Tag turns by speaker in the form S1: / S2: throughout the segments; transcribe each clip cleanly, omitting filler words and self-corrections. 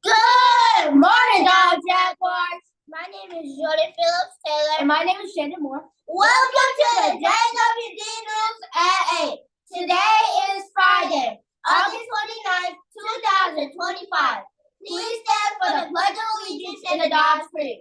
S1: Good morning, Dog Jaguars. My name is Jordan Phillips Taylor.
S2: And my name is Shannon Moore.
S1: Welcome to the JWD News at 8. Today is Friday, August 29th, 2025. Please stand for the Pledge of Allegiance in the Dawes Creek.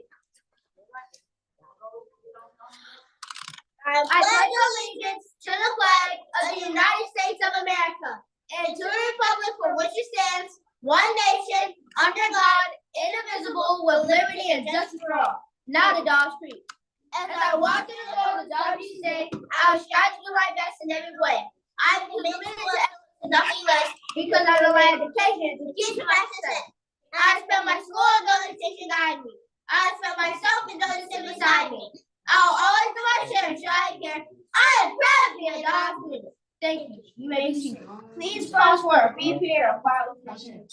S1: I pledge allegiance to the flag of the United States of America and to the republic for which it stands, one nation, under God, indivisible, with liberty and justice for all.
S2: Now the Dawes Creek.
S1: As I walk through the doors of WCA, I will strive to do my best in every way. I am committed to excellence and nothing less because I know my education is the key to my success. I spent my school and those that guide me. I spent myself and those that sit beside me. I will always do my share and try to care. I am proud to be a Dawes student.
S2: Thank you. You may be seated.
S1: Please pause for a brief period of quiet reflection.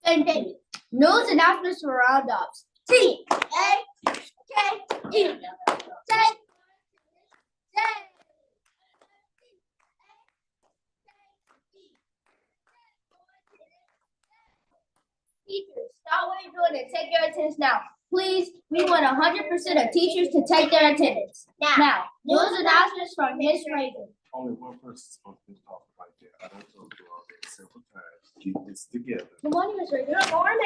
S2: Continue. News announcements for roundups.
S1: T-A-K-E.
S2: Teachers, stop what you're doing and take your attendance now. Please, we want 100% of teachers to take their attendance. Now, news announcements from Miss Reagan.
S3: Only one person's supposed to talk like that. I don't told you all that several times. Keep this together.
S2: Good morning, Miss Reagan.
S4: Good morning.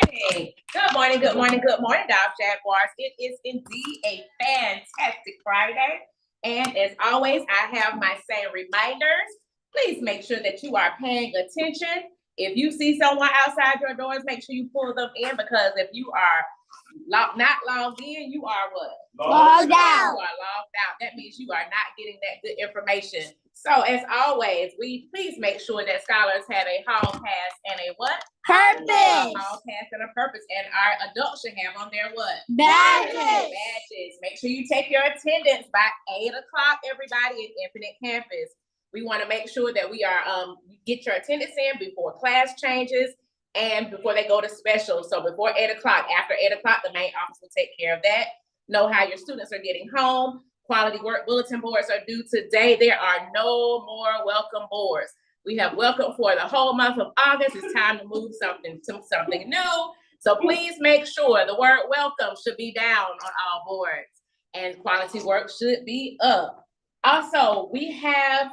S4: Good morning. Good morning. Good morning, Dawes Jaguars. It is indeed a fantastic Friday. And as always, I have my same reminders. Please make sure that you are paying attention. If you see someone outside your doors, make sure you pull them in, because if you are not logged in, you are what?
S2: Logged out.
S4: You are logged out. That means you are not getting that good information. So as always, we please make sure that scholars have a hall pass and a what?
S2: Purpose.
S4: A hall pass and a purpose. And our adults should have on their what?
S2: Badges.
S4: Badges. Make sure you take your attendance by 8 o'clock, everybody, at Infinite Campus. We want to make sure that we are get your attendance in before class changes and before they go to special. So before 8 o'clock, after 8 o'clock, the main office will take care of that. Know how your students are getting home. Quality work bulletin boards are due today. There are no more welcome boards. We have welcome for the whole month of August. It's time to move something to something new. So please make sure the word welcome should be down on all boards and quality work should be up. Also, we have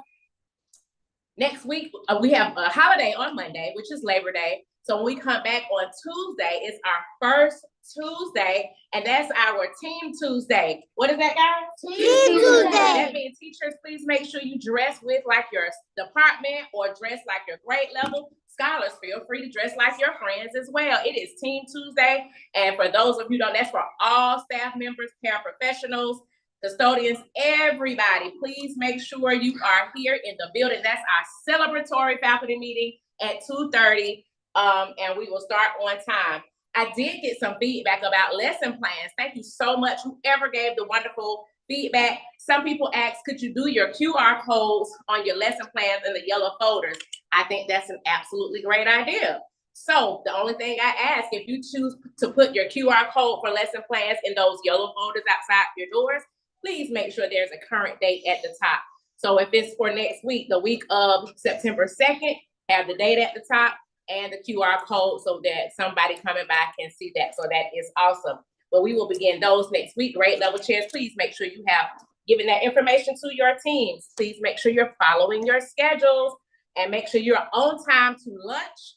S4: next week, we have a holiday on Monday, which is Labor Day. So when we come back on Tuesday, it's our first Tuesday, and that's our Team Tuesday. What is that, guys?
S1: Team Tuesday.
S4: That means teachers, please make sure you dress with like your department or dress like your grade level. Scholars, feel free to dress like your friends as well. It is Team Tuesday, and for those of you who don't, that's for all staff members, paraprofessionals, custodians, everybody. Please make sure you are here in the building. That's our celebratory faculty meeting at 2:30, and we will start on time. I did get some feedback about lesson plans. Thank you so much, whoever gave the wonderful feedback. Some people asked, could you do your QR codes on your lesson plans in the yellow folders? I think that's an absolutely great idea. So the only thing I ask, if you choose to put your QR code for lesson plans in those yellow folders outside your doors, please make sure there's a current date at the top. So if it's for next week, the week of September 2nd, have the date at the top and the QR code so that somebody coming by can see that. So that is awesome. But we will begin those next week. Grade level chairs, please make sure you have given that information to your teams. Please make sure you're following your schedules and make sure you're on time to lunch,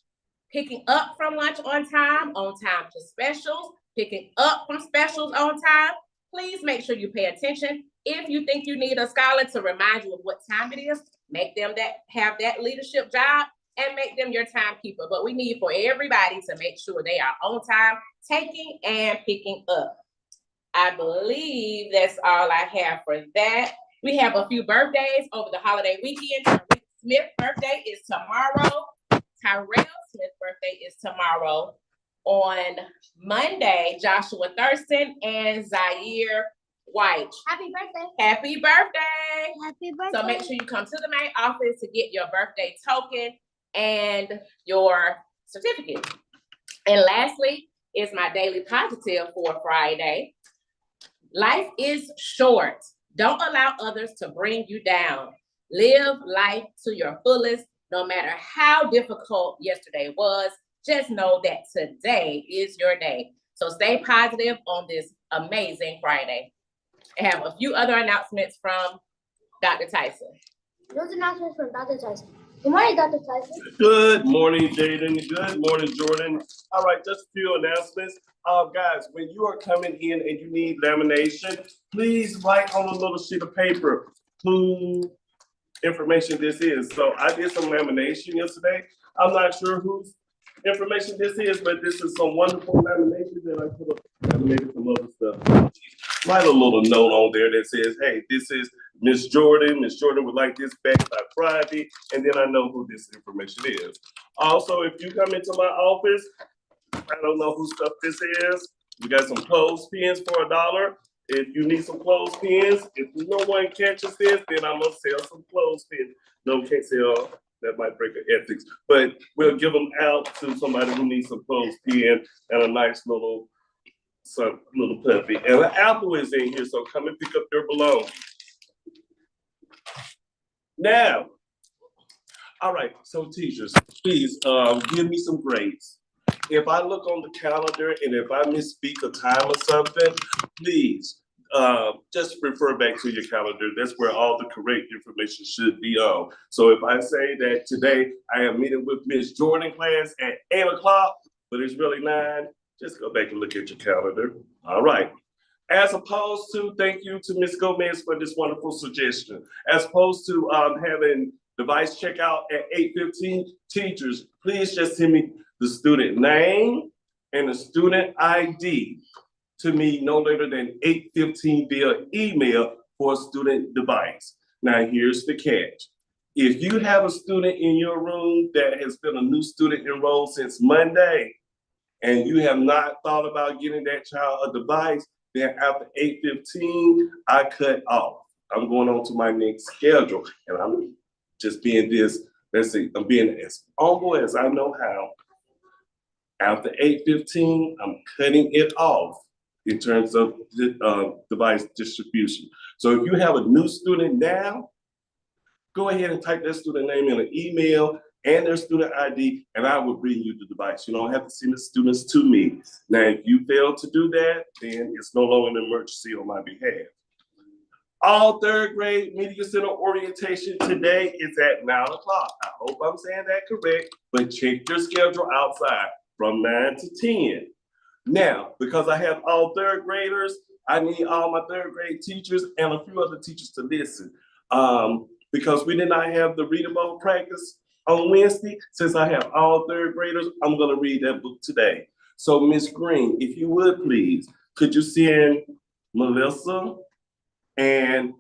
S4: picking up from lunch on time to specials, picking up from specials on time. Please make sure you pay attention. If you think you need a scholar to remind you of what time it is, make them have that leadership job and make them your timekeeper. But we need for everybody to make sure they are on time, taking and picking up. I believe that's all I have for that. We have a few birthdays over the holiday weekend. Tariq Smith's birthday is tomorrow. Tyrell Smith's birthday is tomorrow. On Monday, Joshua Thurston and Zaire White.
S1: Happy birthday.
S4: Happy birthday.
S1: Happy birthday.
S4: So make sure you come to the main office to get your birthday token and your certificate. And lastly is my daily positive for Friday. Life is short. Don't allow others to bring you down. Live life to your fullest, no matter how difficult yesterday was. Just know that today is your day. So stay positive on this amazing Friday. I have a few other announcements from Dr. Tyson.
S2: Those announcements from Dr. Tyson. Good morning, Dr. Tyson.
S5: Good morning, Jaden. Good morning, Jordan. All right, just a few announcements. Guys, when you are coming in and you need lamination, please write on a little sheet of paper who information this is. So I did some lamination yesterday. I'm not sure whose information this is, but this is some wonderful lamination that I could have laminated some other stuff. Write a little note on there that says, hey, this is Miss Jordan. Miss Jordan would like this back by Friday, and then I know who this information is. Also, if you come into my office, I don't know whose stuff this is. We got some clothespins for $1. If you need some clothespins, if no one catches this, then I'm gonna sell some clothespins. No, can't sell. That might break the ethics, but we'll give them out to somebody who needs some clothespin and a nice little puppy. And an apple is in here, so come and pick up your belongings. Now, all right, so teachers, please give me some grades. If I look on the calendar and if I misspeak a time or something, please just refer back to your calendar. That's where all the correct information should be on. So if I say that today I am meeting with Miss Jordan class at 8 o'clock, but it's really 9, just go back and look at your calendar. All right. As opposed to, thank you to Ms. Gomez for this wonderful suggestion. As opposed to having device checkout at 8:15, teachers, please just send me the student name and the student ID to me no later than 8:15 via email for a student device. Now here's the catch. If you have a student in your room that has been a new student enrolled since Monday, and you have not thought about getting that child a device, then after 8:15, I cut off. I'm going on to my next schedule, and I'm just being this, I'm being as humble as I know how. After 8:15, I'm cutting it off in terms of device distribution. So if you have a new student now, go ahead and type their student name in an email and their student ID, and I will bring you the device. You don't have to send the students to me. Now, if you fail to do that, then it's no longer an emergency on my behalf. All third grade Media Center orientation today is at 9 o'clock. I hope I'm saying that correct, but check your schedule outside from 9 to 10. Now, because I have all third graders, I need all my third grade teachers and a few other teachers to listen. Because we did not have the readable practice on Wednesday, since I have all third graders, I'm gonna read that book today. So Ms. Green, if you would please, could you send Melissa and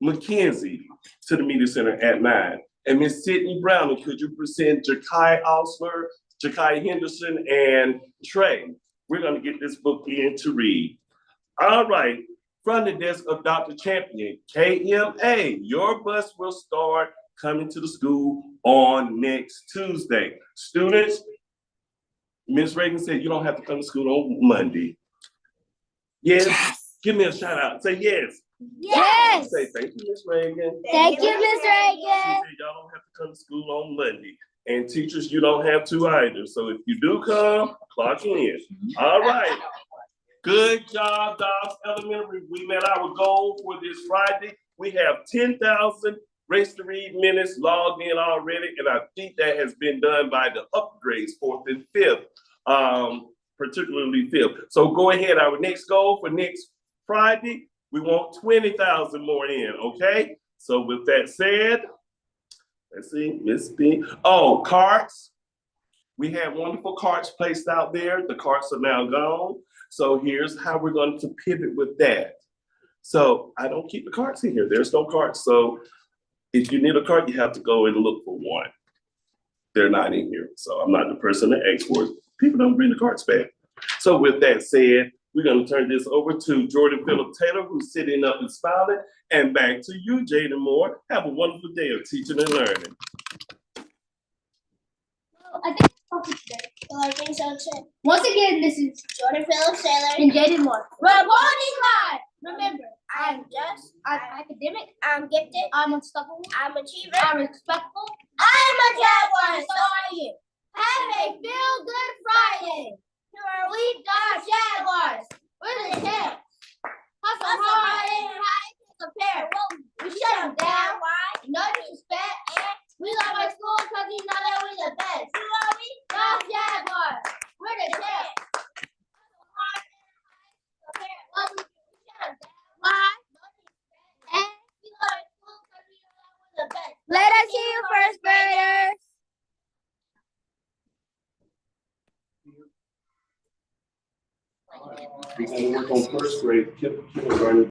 S5: Mackenzie to the Media Center at 9? And Ms. Sydney Brown, could you present Jakai Osler, Jakai Henderson, and Trey? We're gonna get this book in to read. All right, from the desk of Dr. Champion, KMA, your bus will start coming to the school on next Tuesday. Students, Ms. Reagan said you don't have to come to school on Monday. Yes. Give me a shout out. Say yes.
S2: Yes.
S5: Say thank you, Ms. Reagan.
S2: Thank you, Ms.
S5: She
S2: Reagan.
S5: said y'all don't have to come to school on Monday. And teachers, you don't have to either. So if you do come, clock in. All right. Good job, Dobbs Elementary. We met our goal for this Friday. We have 10,000 Race to Read minutes logged in already, and I think that has been done by the upgrades, 4th and 5th, particularly 5th. So go ahead, our next goal for next Friday, we want 20,000 more in, okay? So with that said, let's see, Miss B. Oh, carts. We had wonderful carts placed out there. The carts are now gone. So here's how we're going to pivot with that. So I don't keep the carts in here. There's no carts. So if you need a cart, you have to go and look for one. They're not in here. So I'm not the person to ask for it. People don't bring the carts back. So with that said, we're going to turn this over to Jordan Phillip Taylor, who's sitting up and smiling. And back to you, Jaden Moore. Have a wonderful day of teaching and learning.
S2: I think topic today Once again, this is
S1: Jordan Phillips Taylor.
S2: and Jaden Moore. Reporting live. Remember,
S1: I'm just,
S2: I'm academic,
S1: I'm gifted,
S2: I'm unstoppable,
S1: I'm achiever,
S2: I'm respectful.
S1: I'm a Jaguar.
S2: So are you. Have a feel good Friday. We got Jaguars. We're the champs. Hustle hard and high compare. We shut them down. No disrespect. We love our school because we know that we're the best. Who are we? Got Jaguars. We're the champs. Hustle hard and high compare. We shut them down. Why? And we love our school because we know that we're the best.
S1: Let us see you, first graders.
S5: We're gonna work on first grade, kindergarten.